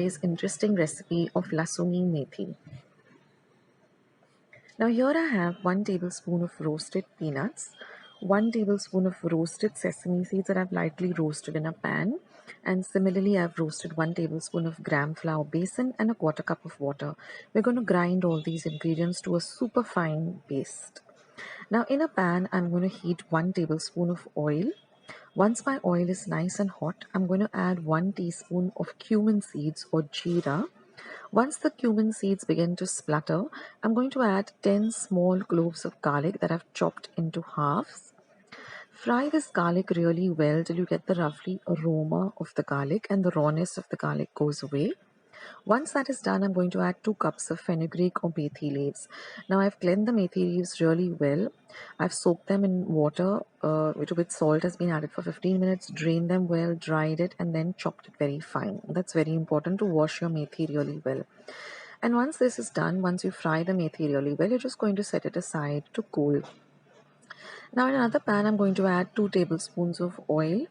today's interesting recipe of Lasaniche meethi. Now here I have 1 tablespoon of roasted peanuts, 1 tablespoon of roasted sesame seeds that I've lightly roasted in a pan, and similarly I've roasted 1 tablespoon of gram flour besan and a quarter cup of water. We're going to grind all these ingredients to a super fine paste. Now in a pan I'm going to heat 1 tablespoon of oil. Once my oil is nice and hot, I'm going to add 1 teaspoon of cumin seeds or jeera. Once the cumin seeds begin to splutter, I'm going to add 10 small cloves of garlic that I've chopped into halves. Fry this garlic really well till you get the lovely aroma of the garlic and the rawness of the garlic goes away. Once that is done, I'm going to add 2 cups of fenugreek or meethi leaves. Now I've cleaned the meethi leaves really well. I've soaked them in water with salt has been added for 15 minutes, drained them well, dried it and then chopped it very fine. That's very important to wash your meethi really well. And once this is done, once you fry the meethi really well, you're just going to set it aside to cool. Now in another pan, I'm going to add 2 tablespoons of oil.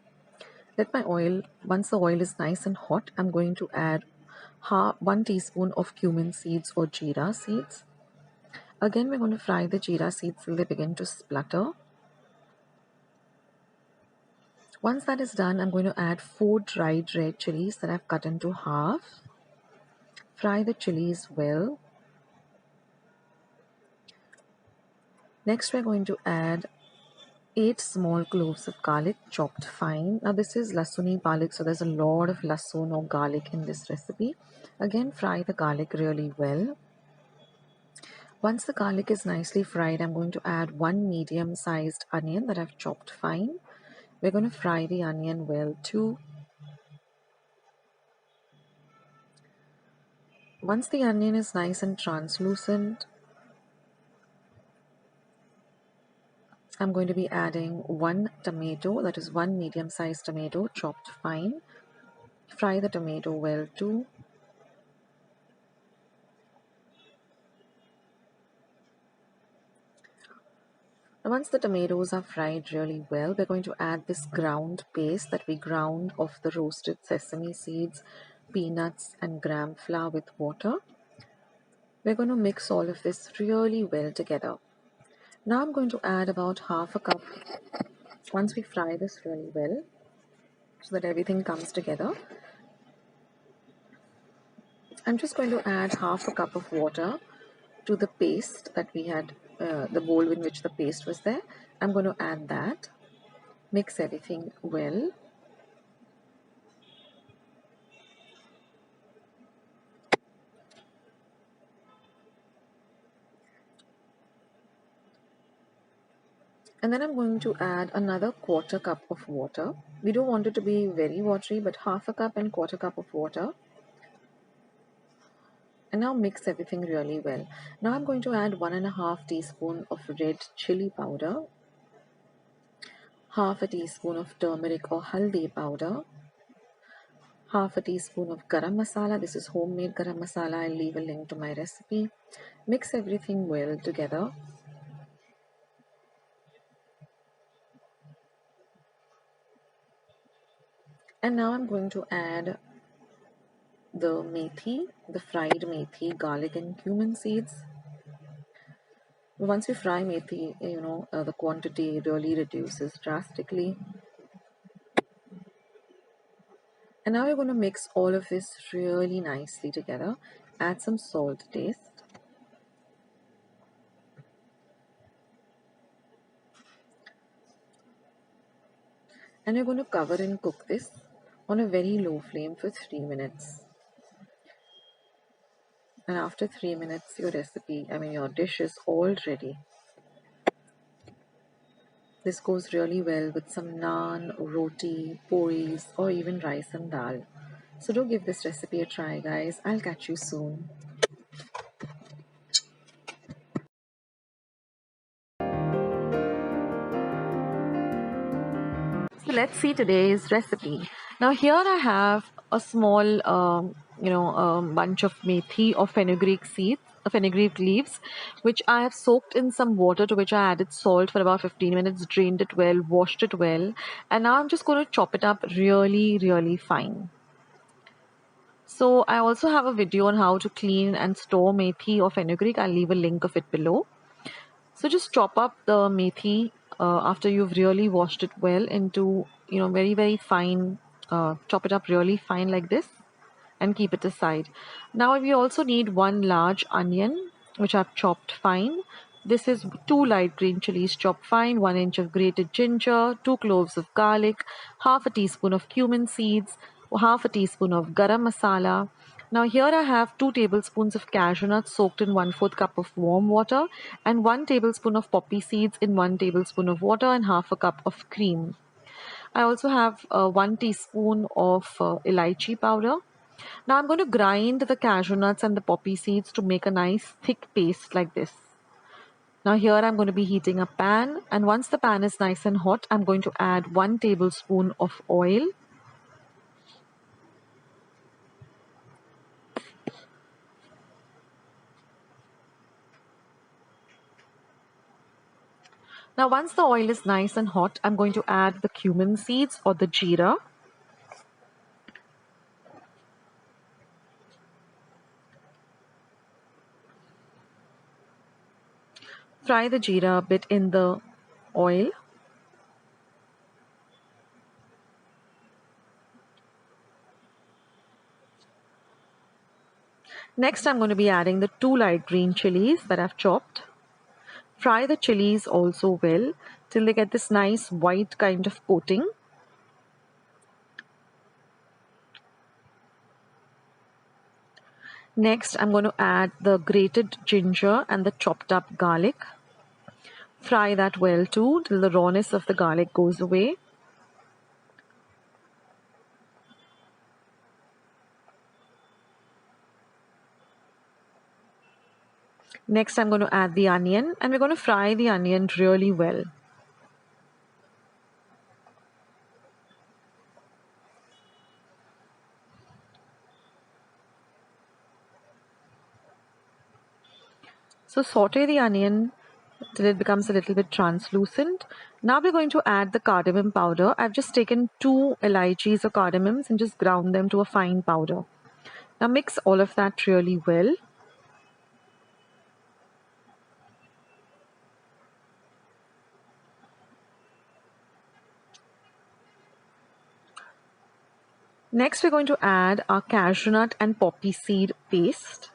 Once the oil is nice and hot, I'm going to add 1 teaspoon of cumin seeds or jeera seeds. Again, we're going to fry the jeera seeds till they begin to splutter. Once that is done, I'm going to add 4 dried red chilies that I've cut into half. Fry the chilies well. Next, we're going to add 8 small cloves of garlic chopped fine. Now this is Lasuni garlic, so there's a lot of lasun or garlic in this recipe. Again, fry the garlic really well. Once the garlic is nicely fried, I'm going to add 1 medium-sized onion that I've chopped fine. We're going to fry the onion well too. Once the onion is nice and translucent, I'm going to be adding 1 tomato, that is 1 medium-sized tomato chopped fine. Fry the tomato well too. Once the tomatoes are fried really well, we're going to add this ground paste that we ground of the roasted sesame seeds, peanuts and gram flour with water. We're going to mix all of this really well together. Now I'm going to add about half a cup, once we fry this really well, so that everything comes together. I'm just going to add half a cup of water to the paste that we had, the bowl in which the paste was there. I'm going to add that, mix everything well. And then I'm going to add another quarter cup of water. We don't want it to be very watery, but half a cup and quarter cup of water. And now mix everything really well. Now I'm going to add 1.5 teaspoon of red chili powder, half a teaspoon of turmeric or haldi powder, half a teaspoon of garam masala. This is homemade garam masala. I'll leave a link to my recipe. Mix everything well together. And now I'm going to add the meethi, the fried meethi, garlic and cumin seeds. Once we fry meethi, the quantity really reduces drastically. And now we're going to mix all of this really nicely together. Add some salt to taste. And we're going to cover and cook this on a very low flame for 3 minutes. And after 3 minutes, your dish is all ready. This goes really well with some naan, roti, puris, or even rice and dal. So do give this recipe a try, guys. I'll catch you soon. So let's see today's recipe. Now here I have a small, bunch of meethi or fenugreek leaves, which I have soaked in some water, to which I added salt for about 15 minutes, drained it well, washed it well, and now I'm just going to chop it up really, really fine. So I also have a video on how to clean and store methi or fenugreek. I'll leave a link of it below. So just chop up the methi after you've really washed it well into, very, very fine, chop it up really fine like this and keep it aside. Now we also need one large onion which I've chopped fine. This is two light green chilies chopped fine, 1 inch of grated ginger, 2 cloves of garlic, half a teaspoon of cumin seeds, half a teaspoon of garam masala. Now here I have 2 tablespoons of cashew nuts soaked in 1/4 cup of warm water and 1 tablespoon of poppy seeds in 1 tablespoon of water and half a cup of cream. I also have 1 teaspoon of elaichi powder. Now I'm going to grind the cashew nuts and the poppy seeds to make a nice thick paste like this. Now here I'm going to be heating a pan, and once the pan is nice and hot, I'm going to add 1 tablespoon of oil. Now once the oil is nice and hot, I'm going to add the cumin seeds or the jeera. Fry the jeera a bit in the oil. Next, I'm going to be adding the 2 light green chilies that I've chopped. Fry the chilies also well till they get this nice white kind of coating. Next, I'm going to add the grated ginger and the chopped up garlic. Fry that well too till the rawness of the garlic goes away. Next, I'm going to add the onion, and we're going to fry the onion really well. So saute the onion till it becomes a little bit translucent. Now we're going to add the cardamom powder. I've just taken 2 elaichis or cardamoms and just ground them to a fine powder. Now mix all of that really well. Next, we're going to add our cashew nut and poppy seed paste.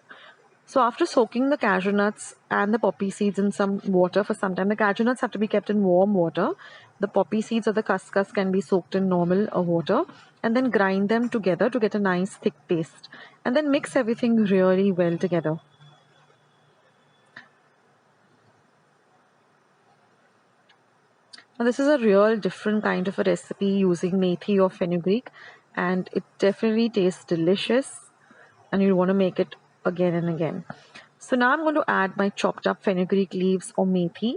So after soaking the cashew nuts and the poppy seeds in some water for some time, the cashew nuts have to be kept in warm water. The poppy seeds or the khaskhas can be soaked in normal water, and then grind them together to get a nice thick paste. And then mix everything really well together. Now this is a real different kind of a recipe using methi or fenugreek, and it definitely tastes delicious, and you'll want to make it again and again. So now I'm going to add my chopped up fenugreek leaves or methi.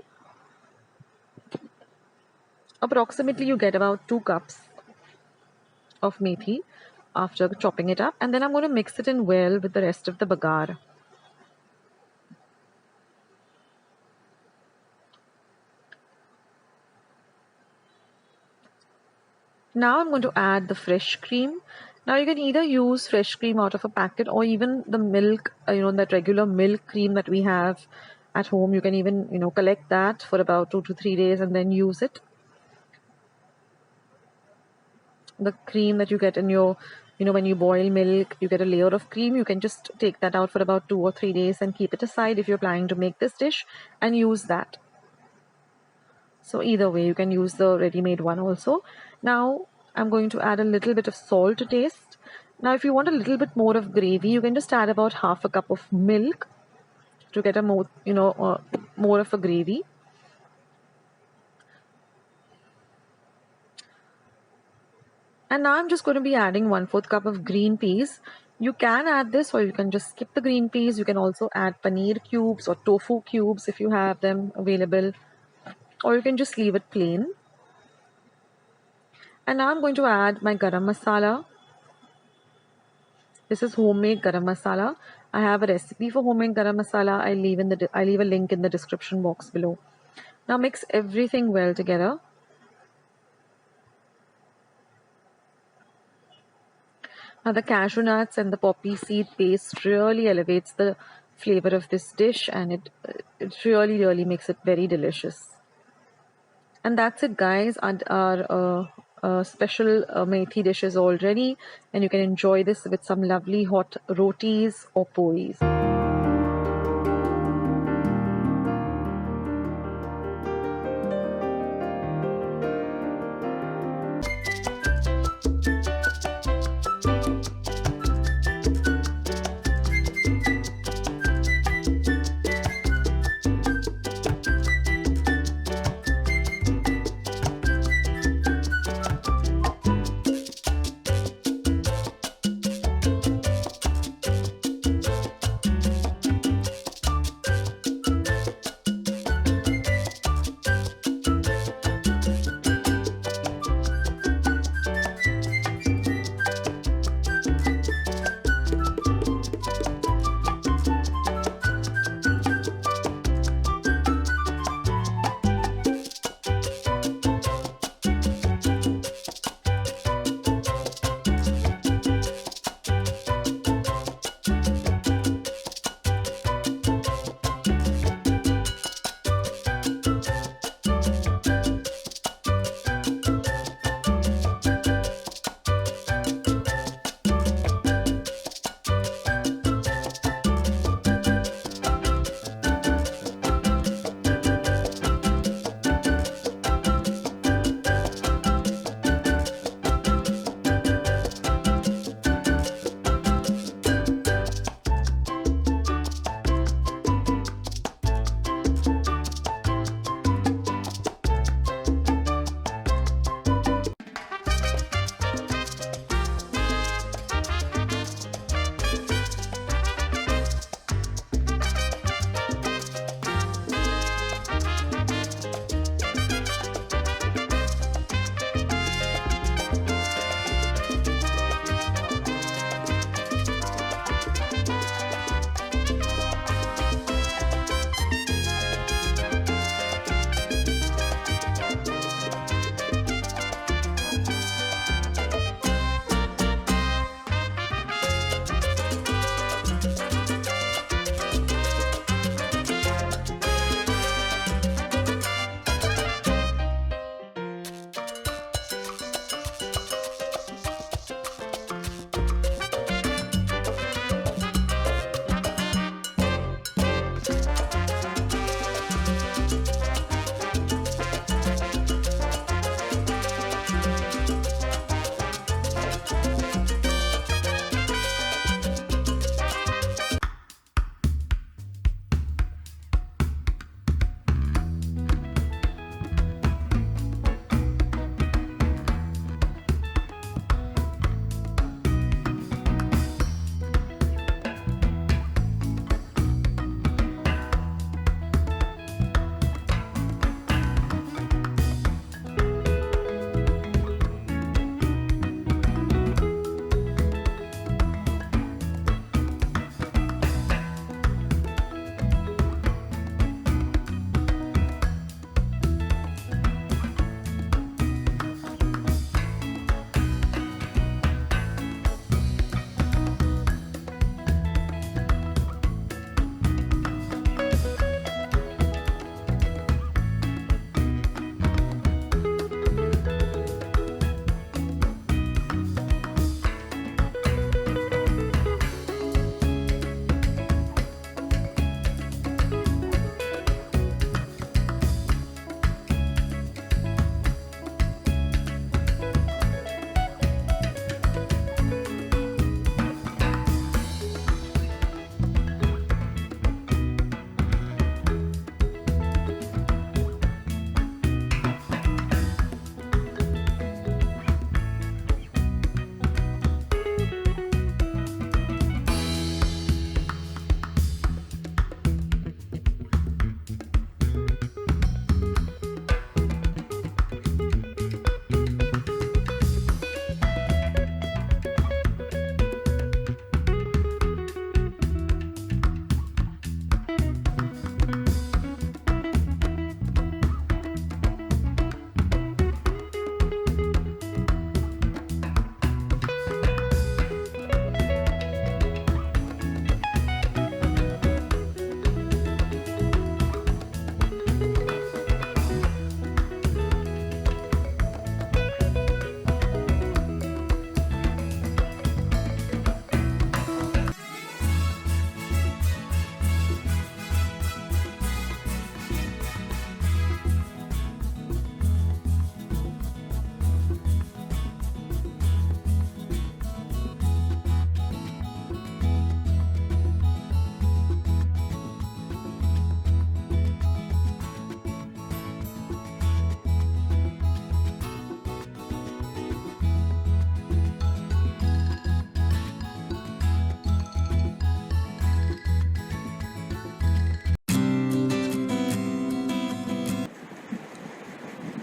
Approximately you get about 2 cups of methi after chopping it up, and then I'm going to mix it in well with the rest of the bagar. Now I'm going to add the fresh cream. Now you can either use fresh cream out of a packet or even the milk, that regular milk cream that we have at home. You can even, collect that for about 2 to 3 days and then use it. The cream that you get in your, when you boil milk, you get a layer of cream. You can just take that out for about 2 or 3 days and keep it aside if you're planning to make this dish and use that. So either way, you can use the ready-made one also. Now I'm going to add a little bit of salt to taste. Now if you want a little bit more of gravy, you can just add about half a cup of milk to get a more, more of a gravy. And now I'm just going to be adding 1/4 cup of green peas. You can add this or you can just skip the green peas. You can also add paneer cubes or tofu cubes if you have them available, or you can just leave it plain. And now I'm going to add my garam masala. This is homemade garam masala. I have a recipe for homemade garam masala. I leave a link in the description box below. Now mix everything well together. The cashew nuts and the poppy seed paste really elevates the flavor of this dish, and it really makes it very delicious. And that's it, guys. And our special methi dish is all ready, and you can enjoy this with some lovely hot rotis or pois.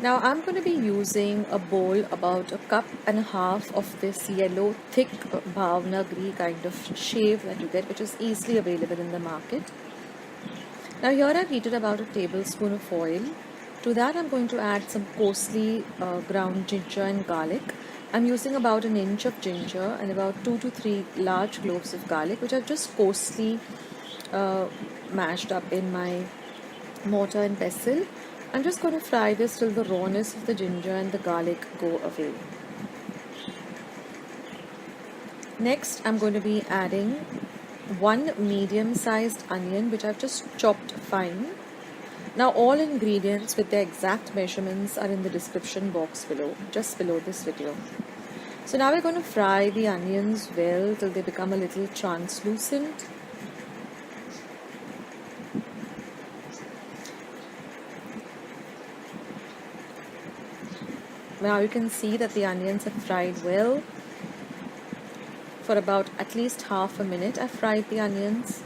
Now I'm going to be using a bowl about a cup and a half of this yellow thick bhavnagar kind of shev that you get, which is easily available in the market. Now here I've heated about a tablespoon of oil. To that I'm going to add some coarsely ground ginger and garlic. I'm using about an inch of ginger and about 2 to 3 large cloves of garlic, which I've just coarsely mashed up in my mortar and pestle. I'm just going to fry this till the rawness of the ginger and the garlic go away. Next, I'm going to be adding one medium-sized onion, which I've just chopped fine. Now, all ingredients with their exact measurements are in the description box below, just below this video. So now we're going to fry the onions well till they become a little translucent. Now you can see that the onions have fried well. For about at least half a minute I've fried the onions.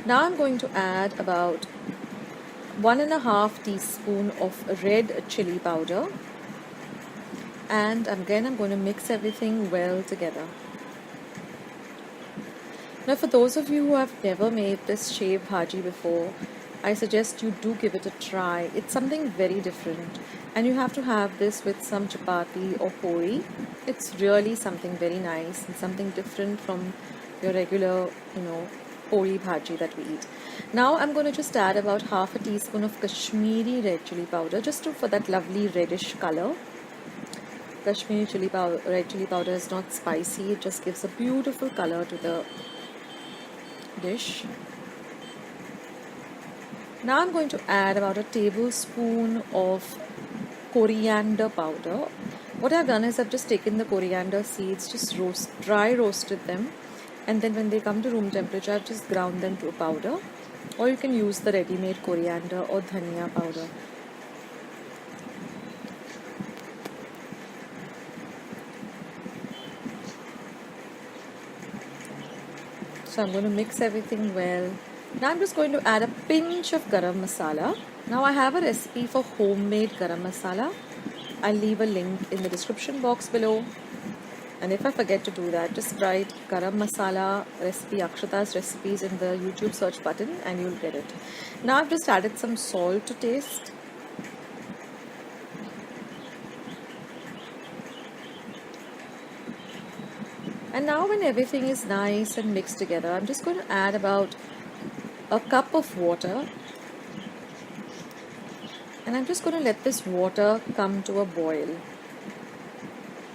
Now I'm going to add about 1.5 teaspoon of red chili powder, and again I'm going to mix everything well together. Now for those of you who have never made this Shev Bhaji before, I suggest you do give it a try. It's something very different, and you have to have this with some chapati or puri. It's really something very nice and something different from your regular, puri bhaji that we eat. Now I'm going to just add about half a teaspoon of Kashmiri red chili powder, just for that lovely reddish color. Kashmiri red chili powder is not spicy, it just gives a beautiful color to the dish. Now I'm going to add about a tablespoon of coriander powder. What I've done is I've just taken the coriander seeds, just dry roasted them, and then when they come to room temperature I've just ground them to a powder, or you can use the ready-made coriander or dhania powder. So I'm going to mix everything well. Now I'm just going to add a pinch of garam masala. Now I have a recipe for homemade garam masala. I'll leave a link in the description box below. And if I forget to do that, just write garam masala recipe, Akshata's recipes in the YouTube search button and you'll get it. Now I've just added some salt to taste. And now when everything is nice and mixed together, I'm just going to add about a cup of water, and I'm just going to let this water come to a boil.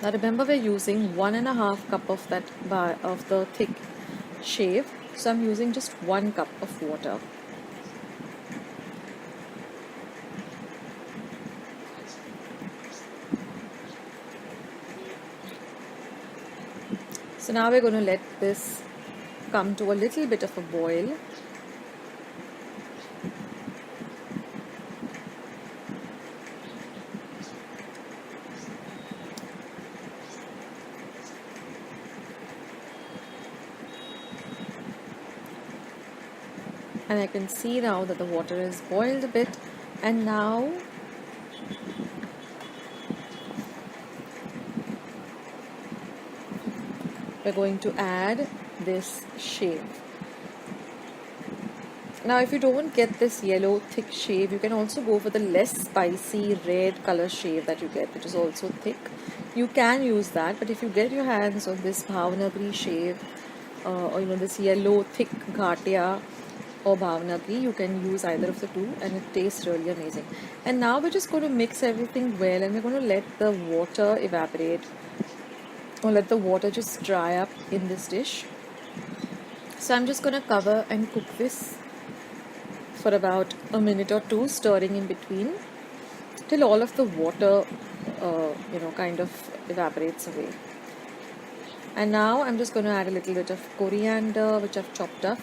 Now remember, we're using 1.5 cup of the thick shev, so I'm using just 1 cup of water. So now we're going to let this come to a little bit of a boil. And I can see now that the water is boiled a bit, and now we're going to add this shev. Now if you don't get this yellow thick shev, you can also go for the less spicy red color shev that you get, which is also thick. You can use that, but if you get your hands on this bhavnagar shev, or this yellow thick kachrya or bhavnagar, you can use either of the two, and it tastes really amazing. And now we're just going to mix everything well, and we're going to let the water evaporate, or let the water just dry up in this dish. So I'm just going to cover and cook this for about a minute or two, stirring in between till all of the water kind of evaporates away. And now I'm just going to add a little bit of coriander, which I've chopped up.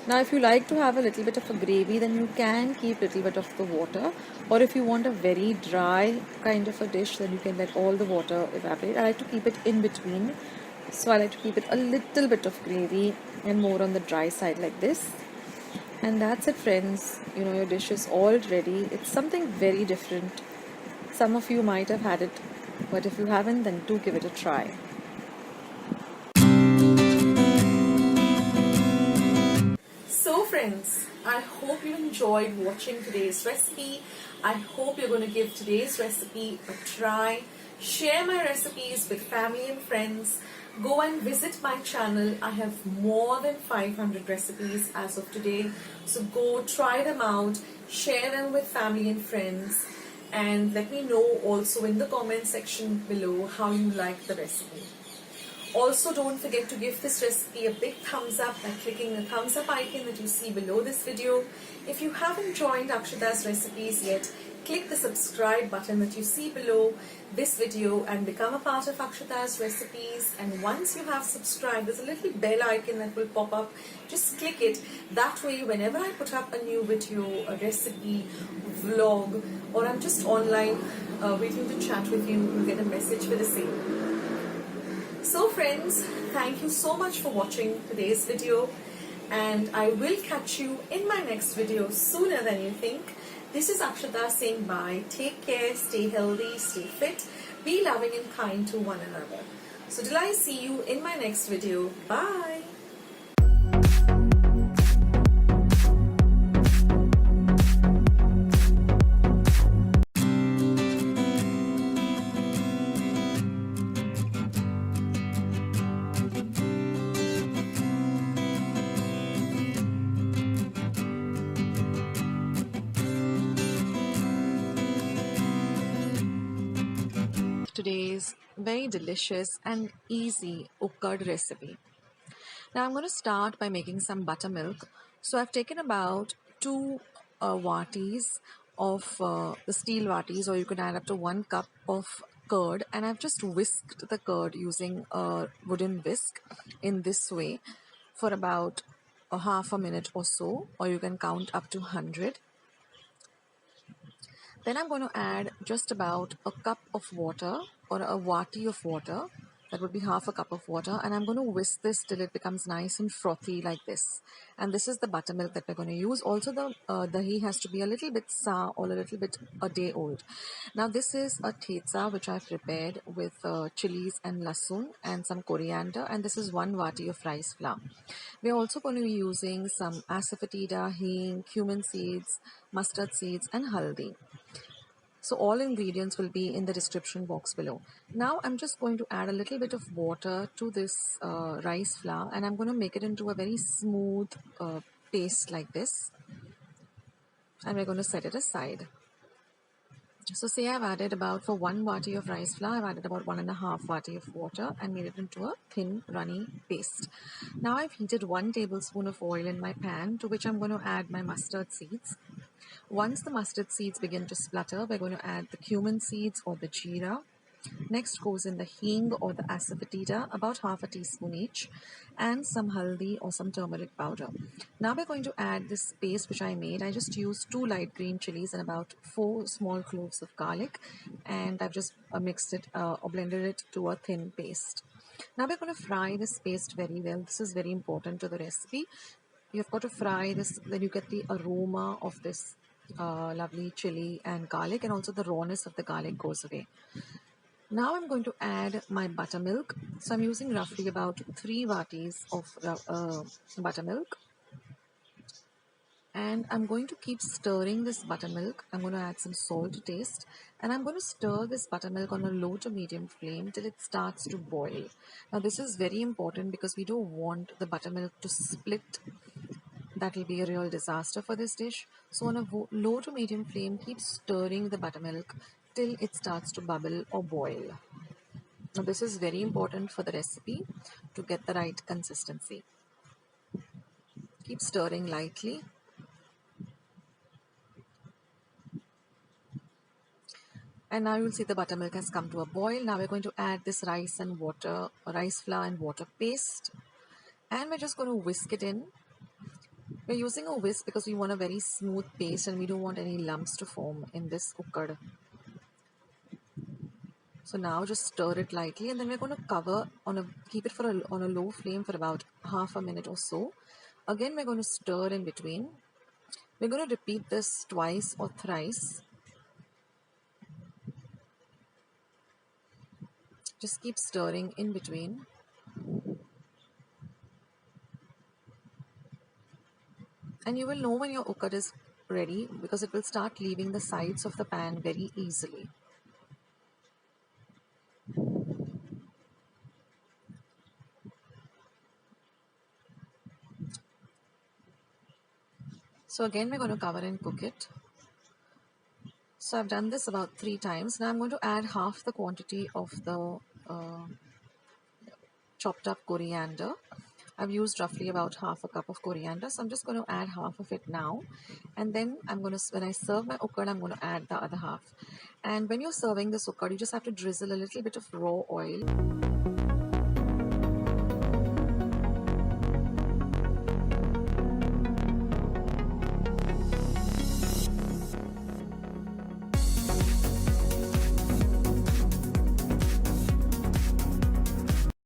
Now if you like to have a little bit of a gravy, then you can keep a little bit of the water, or if you want a very dry kind of a dish, then you can let all the water evaporate. I like to keep it in between, so I like to keep it a little bit of gravy and more on the dry side like this. And that's it, friends. Your dish is all ready. It's something very different. Some of you might have had it, but if you haven't, then do give it a try. So friends, I hope you enjoyed watching today's recipe. I hope you're going to give today's recipe a try. Share my recipes with family and friends. Go and visit my channel. I have more than 500 recipes as of today. So go try them out, share them with family and friends, and let me know also in the comment section below how you like the recipe. Also, don't forget to give this recipe a big thumbs up by clicking the thumbs up icon that you see below this video. If you haven't joined Akshata's recipes yet, click the subscribe button that you see below this video and become a part of Akshata's recipes. And once you have subscribed, there's a little bell icon that will pop up. Just click it. That way, whenever I put up a new video, a recipe, vlog, or I'm just online waiting to chat with you, you'll get a message for the same. So friends, thank you so much for watching today's video, and I will catch you in my next video sooner than you think. This is Akshata saying bye. Take care, stay healthy, stay fit, be loving and kind to one another. So till I see you in my next video, bye. Today's very delicious and easy Ukad recipe. Now I'm going to start by making some buttermilk. So I've taken about two watis of the steel watis, or you can add up to 1 cup of curd, and I've just whisked the curd using a wooden whisk in this way for about a half a minute or so, or you can count up to 100. Then I'm going to add just about a cup of water, or a wati of water. That would be half a cup of water. And I'm going to whisk this till it becomes nice and frothy like this. And this is the buttermilk that we're going to use. Also, the dahi has to be a little bit sour or a little bit a day old. Now, this is a thetsa which I've prepared with chilies and lasun and some coriander. And this is 1 wati of rice flour. We're also going to be using some asafoetida, hing, cumin seeds, mustard seeds and haldi. So all ingredients will be in the description box below. Now I'm just going to add a little bit of water to this rice flour, and I'm going to make it into a very smooth paste like this, and we're going to set it aside. So say I've added about, for 1 wati of rice flour, I've added about 1.5 wati of water and made it into a thin runny paste. Now I've heated 1 tablespoon of oil in my pan, to which I'm going to add my mustard seeds. Once the mustard seeds begin to splutter, we're going to add the cumin seeds or the jeera. Next goes in the hing or the asafoetida, about half a teaspoon each, and some haldi or some turmeric powder. Now we're going to add this paste which I made. I just used 2 light green chilies and about 4 small cloves of garlic, and I've just mixed it or blended it to a thin paste. Now we're going to fry this paste very well. This is very important to the recipe. You've got to fry this, then you get the aroma of this lovely chili and garlic, and also the rawness of the garlic goes away. Now I'm going to add my buttermilk. So I'm using roughly about 3 watis of buttermilk. And I'm going to keep stirring this buttermilk. I'm going to add some salt to taste. And I'm going to stir this buttermilk on a low to medium flame till it starts to boil. Now this is very important because we don't want the buttermilk to split. That will be a real disaster for this dish. So on a low to medium flame, keep stirring the buttermilk till it starts to bubble or boil. Now this is very important for the recipe to get the right consistency. Keep stirring lightly. And now you'll see the buttermilk has come to a boil. Now we're going to add this rice flour and water paste. And we're just going to whisk it in. We're using a whisk because we want a very smooth paste and we don't want any lumps to form in this ukad. So now just stir it lightly, and then we're going to keep it on a low flame for about half a minute or so. Again, we're going to stir in between. We're going to repeat this twice or thrice. Just keep stirring in between. And you will know when your ukad is ready because it will start leaving the sides of the pan very easily. So again, we're going to cover and cook it. So I've done this about 3 times. Now I'm going to add half the quantity of the chopped up coriander. I've used roughly about half a cup of coriander, so I'm just going to add half of it now, and then when I serve my ukad, I'm going to add the other half. And when you're serving this ukad, you just have to drizzle a little bit of raw oil